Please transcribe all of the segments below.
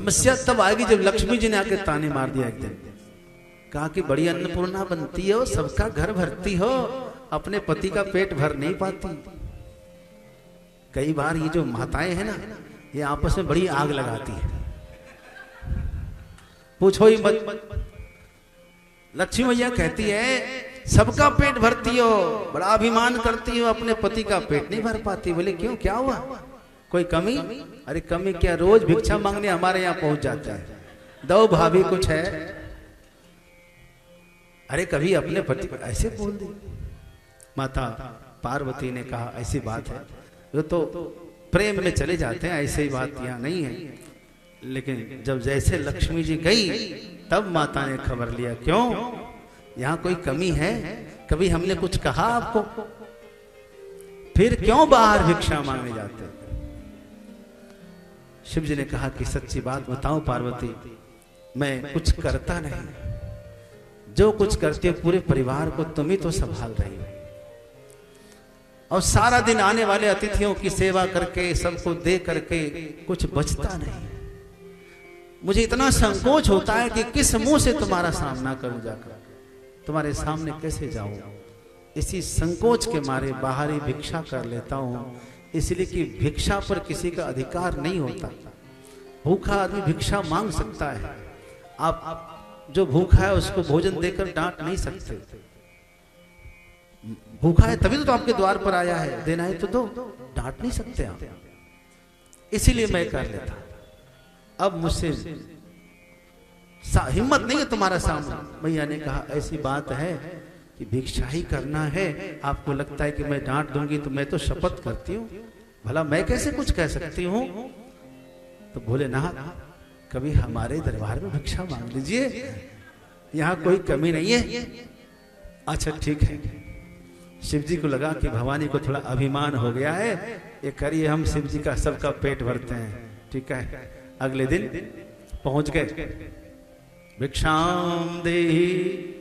समस्या तब आएगी जब लक्ष्मी जी ने आके ताने मार दिया एक दिन, कहा कि बड़ी अन्नपूर्णा बनती हो, सबका घर भरती हो, अपने पति का पेट भर नहीं पाती। कई बार ये जो माताएं हैं ना, ये आपस में बड़ी आग लगाती है, पूछो ही मत। लक्ष्मी मैया कहती है सबका पेट भरती हो, बड़ा अभिमान करती हो, अपने पति का पेट नहीं भर पाती। बोले क्यों, क्या हुआ, कोई कमी? अरे कमी क्या, रोज भिक्षा मांगने हमारे यहाँ पहुंच जाता है, दो भाभी कुछ है। अरे कभी अपने पति को ऐसे बोल दी। माता पार्वती ने कहा ऐसी बात है, वो तो प्रेम में चले जाते हैं, ऐसे ही बात यहाँ नहीं है। लेकिन जब जैसे लक्ष्मी जी गई तब माता ने खबर लिया, क्यों यहाँ कोई कमी है, कभी हमने कुछ कहा आपको, फिर क्यों बाहर भिक्षा मांगने जाते? शिव जी ने कहा कि सच्ची बात बताओ पार्वती, मैं कुछ करता नहीं, जो कुछ करती हो पूरे परिवार को तुम ही तो संभाल रही हो, और सारा दिन आने वाले अतिथियों की सेवा करके सबको दे करके कुछ बचता नहीं। मुझे इतना संकोच होता है कि किस मुंह से तुम्हारा सामना करूं, जाकर तुम्हारे सामने कैसे जाऊं। इसी संकोच के मारे बाहर ही भिक्षा कर लेता हूं, इसलिए कि भिक्षा पर किसी का अधिकार नहीं होता। भूखा आदमी भिक्षा मांग सकता है, आप जो भूखा है उसको भोजन देकर डांट नहीं सकते। भूखा है तभी तो आपके द्वार पर आया है, देना है तो दो, डांट नहीं सकते आप। इसीलिए मैं कर लेता। अब मुझसे हिम्मत नहीं है तुम्हारा सामने। मैया ने कहा ऐसी बात है कि भिक्षा ही करना है, आपको लगता है कि मैं डांट दूंगी, तो मैं तो शपथ करती हूँ, भला मैं कैसे कुछ कह सकती हूँ। तो बोले ना, कभी हमारे दरबार में भिक्षा मांग लीजिए, यहाँ कोई कमी नहीं है। अच्छा ठीक है। शिव जी को लगा कि भवानी को थोड़ा अभिमान हो गया है, ये करिए, हम शिव जी का सबका पेट भरते हैं। ठीक है, अगले दिन पहुंच गए। भिक्षाम देहि,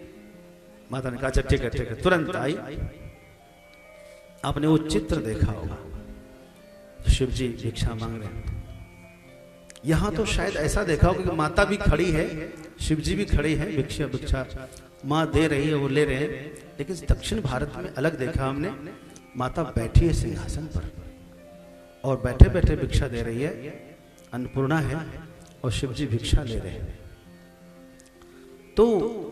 माता ने कहा अच्छा ठीक है ठीक है, तुरंत आई। आपने वो चित्र देखा होगा, शिव जी भिक्षा मांग रहे हैं। यहां तो शायद ऐसा देखा होगा कि माता भी खड़ी है, शिव जी भी खड़े हैं, भिक्षा भिक्षा माँ दे रही है, वो ले रहे हैं। लेकिन दक्षिण भारत में अलग देखा हमने, माता बैठी है सिंहासन पर और बैठे बैठे भिक्षा दे रही है, अन्नपूर्णा है, और शिव जी भिक्षा ले रहे हैं। तो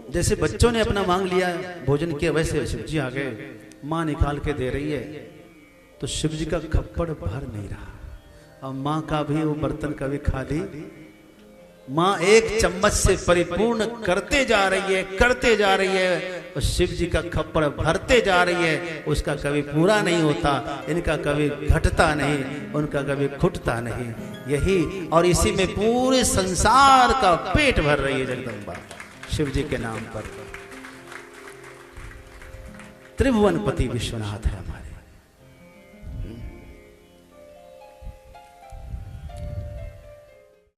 जैसे बच्चों ने अपना मांग लिया, भोजन किया, वैसे शिव जी आ गए, माँ निकाल के दे रही है, तो शिव जी का खप्पड़ भर नहीं रहा, और माँ का भी वो बर्तन कभी खाली। माँ एक चम्मच से परिपूर्ण करते जा रही है, करते जा रही है, और शिव जी का खप्पड़ भरते जा रही है, उसका कभी पूरा नहीं होता, इनका कभी घटता नहीं, उनका कभी खुटता नहीं। यही और इसी में पूरे संसार का पेट भर रही है जगदम्बा शिव जी के नाम पर। त्रिभुवनपति विश्वनाथ है।